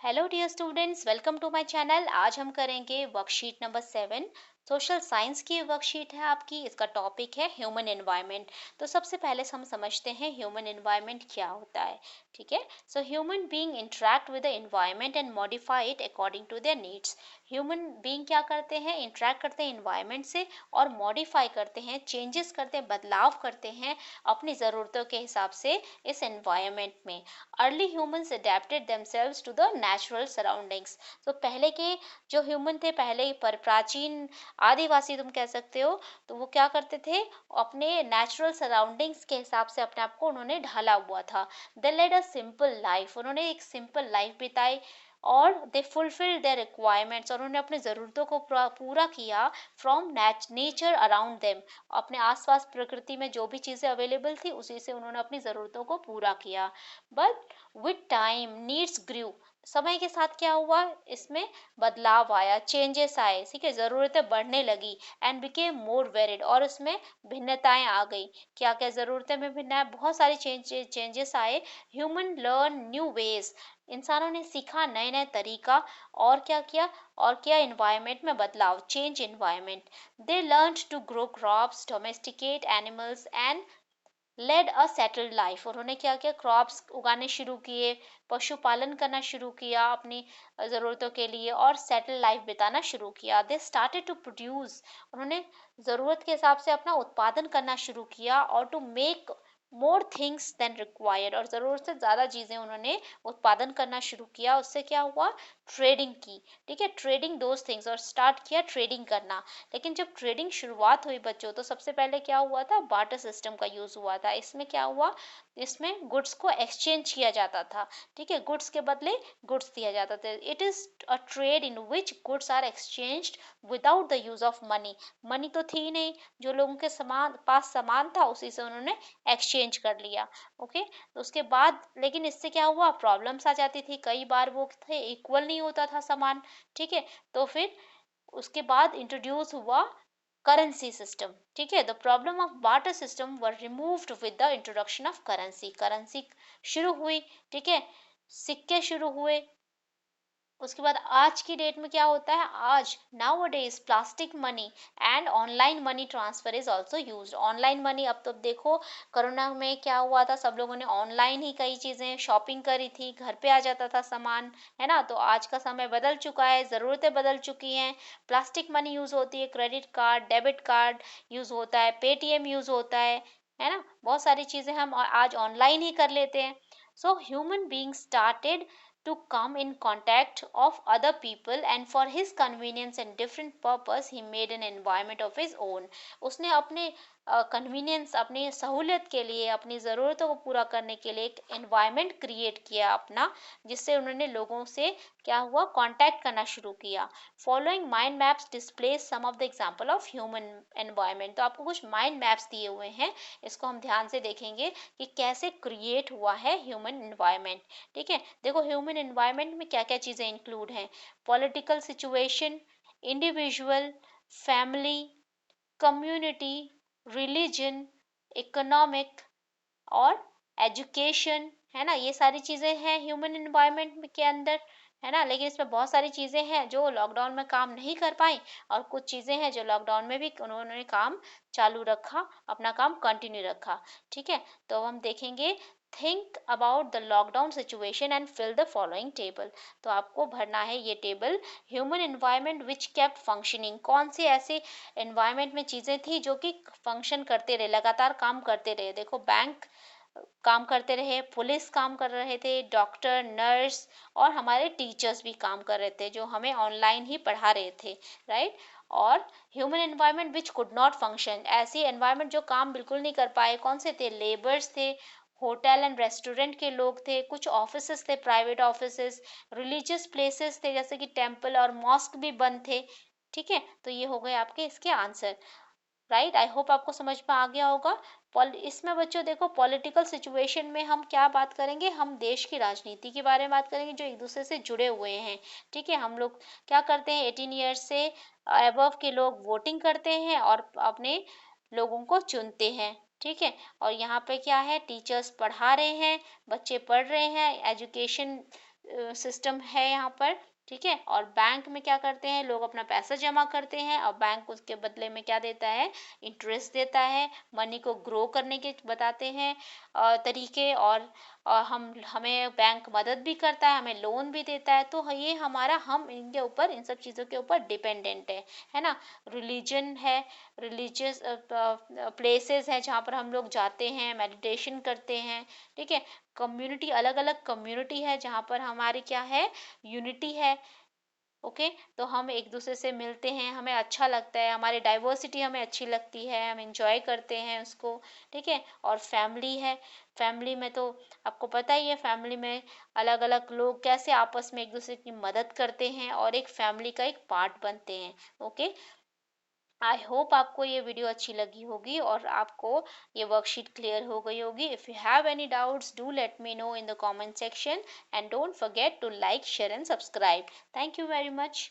Hello dear students, welcome to my channel. आज हम करेंगे वर्कशीट नंबर 7। सोशल साइंस की वर्कशीट है आपकी। इसका टॉपिक है ह्यूमन एनवायरनमेंट। तो सबसे पहले हम समझते हैं ह्यूमन एनवायरनमेंट क्या होता है। ठीक है। So human being interact with the environment and modify it according to their needs. Human being क्या करते हैं? इंटरेक्ट करते हैं एनवायरनमेंट से और मॉडिफाई करते हैं, चेंजेस करते हैं, बदलाव करते हैं अपनी ज़रूरतों के हिसाब से इस एनवायरनमेंट में। Early humans adapted themselves to the natural surroundings. तो पहले के जो ह्यूमन थे, पहले पर प्राचीन आदिवासी तुम कह सकते हो, तो वो क्या करते थे? अपने नेचुरल सराउंडिंग्स के हिसाब से अपने आप को उन्होंने ढाला हुआ था। दे लेड अ सिंपल लाइफ, उन्होंने एक सिंपल लाइफ बिताई और दे फुलफिल देयर रिक्वायरमेंट्स, और उन्होंने अपनी ज़रूरतों को पूरा किया फ्रॉम नेचर अराउंड देम। अपने आसपास प्रकृति में जो भी चीज़ें अवेलेबल थी उसी से उन्होंने अपनी ज़रूरतों को पूरा किया। बट विथ टाइम नीड्स ग्रू। समय के साथ क्या हुआ? इसमें बदलाव आया, चेंजेस आए, ठीक है, ज़रूरतें बढ़ने लगी एंड बिकेम मोर वेरिड, और उसमें भिन्नताएं आ गई। क्या क्या ज़रूरतें में भिन्न है? बहुत सारी चेंजेस आए। ह्यूमन लर्न न्यू वेज, इंसानों ने सीखा नए नए तरीका। और क्या किया? और क्या? इन्वायरमेंट में बदलाव, change environment. They learn to grow crops, domesticate animals and led a settled life. उन्होंने क्या किया? क्रॉप्स उगाने शुरू किए, पशुपालन करना शुरू किया अपनी ज़रूरतों के लिए, और सेटल लाइफ बिताना शुरू किया। दे स्टार्टेड टू प्रोड्यूस, उन्होंने ज़रूरत के हिसाब से अपना उत्पादन करना शुरू किया, और to make more things than required, और ज़रूरत से ज़्यादा चीज़ें उन्होंने उत्पादन करना शुरू किया। उससे क्या हुआ? ट्रेडिंग की, ठीक है, ट्रेडिंग दोज थिंग्स, और स्टार्ट किया ट्रेडिंग करना। लेकिन जब ट्रेडिंग शुरुआत हुई बच्चों, तो सबसे पहले क्या हुआ था? बार्टर सिस्टम का यूज़ हुआ था। इसमें क्या हुआ? इसमें गुड्स को एक्सचेंज किया जाता था, ठीक है, गुड्स के बदले गुड्स दिया जाता था। It is a trade in which goods are exchanged without the use of money. Money तो थी ही नहीं, जो लोगों के पास सामान था उसी से उन्होंने एक्सचेंज कर लिया। ओके। तो उसके बाद लेकिन इससे क्या हुआ? प्रॉब्लम्स आ जाती थी, कई बार वो थे इक्वल नहीं होता था सामान, ठीक है। तो फिर उसके बाद इंट्रोड्यूस हुआ करेंसी सिस्टम, ठीक है। The problem of barter system were removed with the introduction of currency. Currency शुरू हुई, ठीक है, सिक्के शुरू हुए। उसके बाद आज की डेट में क्या होता है? आज now days plastic money and online money transfer is also use. Online money, अब तो देखो कोरोना में क्या हुआ था, सब लोगों ने ऑनलाइन ही कई चीज़ें शॉपिंग करी थी, घर पे आ जाता था सामान, है ना। तो आज का समय बदल चुका है, ज़रूरतें बदल चुकी हैं। प्लास्टिक मनी यूज़ होती है, credit card, debit card use होता है, पेटीएम यूज़ होता है ना। बहुत सारी चीज़ें हम आज ऑनलाइन ही कर लेते हैं। सो human being started to come in contact of other people, and for his convenience and different purpose he made an environment of his own। उसने अपने कन्वीनियंस, अपनी सहूलियत के लिए, अपनी ज़रूरतों को पूरा करने के लिए एक एनवायरनमेंट क्रिएट किया अपना, जिससे उन्होंने लोगों से क्या हुआ? कांटेक्ट करना शुरू किया। Following mind maps display some of the example of human environment. तो आपको कुछ माइंड मैप्स दिए हुए हैं, इसको हम ध्यान से देखेंगे कि कैसे क्रिएट हुआ है ह्यूमन एनवायरनमेंट, ठीक है। देखो ह्यूमन एनवायरनमेंट में क्या क्या चीज़ें इंक्लूड हैं? Political situation, individual, family, community, religion, economic और एजुकेशन, है ना। ये सारी चीज़ें हैं ह्यूमन एनवायरनमेंट के अंदर, है ना। लेकिन इसमें बहुत सारी चीज़ें हैं जो लॉकडाउन में काम नहीं कर पाई, और कुछ चीज़ें हैं जो लॉकडाउन में भी उन्होंने काम चालू रखा, अपना काम कंटिन्यू रखा, ठीक है। तो हम देखेंगे, think about the lockdown situation and fill the following table. तो आपको भरना है ये table. Human environment which kept functioning, कौन सी ऐसी एनवायरनमेंट में चीज़ें थी जो कि फंक्शन करते रहे, लगातार काम करते रहे। देखो बैंक काम करते रहे, पुलिस काम कर रहे थे, डॉक्टर, नर्स और हमारे टीचर्स भी काम कर रहे थे, जो हमें ऑनलाइन ही पढ़ा रहे थे, राइट। और human environment which could not function, ऐसी एनवायरनमेंट जो काम बिल्कुल नहीं कर पाए, कौन से थे? लेबर्स थे, होटल एंड रेस्टोरेंट के लोग थे, कुछ ऑफिसेस थे, प्राइवेट ऑफिसेस, रिलीजियस प्लेसेस थे जैसे कि टेम्पल और मॉस्क भी बंद थे, ठीक है। तो ये हो गए आपके इसके आंसर, राइट। आई होप आपको समझ में आ गया होगा। इसमें बच्चों देखो, पॉलिटिकल सिचुएशन में हम क्या बात करेंगे? हम देश की राजनीति के बारे में बात करेंगे, जो एक दूसरे से जुड़े हुए हैं, ठीक है। हम लोग क्या करते हैं? 18 ईयर्स से अबव के लोग वोटिंग करते हैं और अपने लोगों को चुनते हैं, ठीक है। और यहाँ पे क्या है? टीचर्स पढ़ा रहे हैं, बच्चे पढ़ रहे हैं, एजुकेशन सिस्टम है यहाँ पर, ठीक है। और बैंक में क्या करते हैं, लोग अपना पैसा जमा करते हैं और बैंक उसके बदले में क्या देता है, इंटरेस्ट देता है, मनी को ग्रो करने के बताते हैं तरीके। और हम हमें बैंक मदद भी करता है, हमें लोन भी देता है। तो ये हमारा, हम इनके ऊपर, इन सब चीज़ों के ऊपर डिपेंडेंट है ना। रिलीजन है, रिलीजियस प्लेसेस हैं जहाँ पर हम लोग जाते हैं, मेडिटेशन करते हैं, ठीक है। कम्युनिटी, अलग अलग कम्युनिटी है जहाँ पर हमारी क्या है, यूनिटी है। ओके, तो हम एक दूसरे से मिलते हैं, हमें अच्छा लगता है, हमारी डाइवर्सिटी हमें अच्छी लगती है, हम इंजॉय करते हैं उसको, ठीक है। और फैमिली है, फैमिली में तो आपको पता ही है, फैमिली में अलग अलग लोग कैसे आपस में एक दूसरे की मदद करते हैं और एक फैमिली का एक पार्ट बनते हैं। ओके, आई होप आपको ये वीडियो अच्छी लगी होगी और आपको ये वर्कशीट क्लियर हो गई होगी। If you have any doubts, do let me know in the comment section and don't forget to like, share and subscribe. Thank you very much.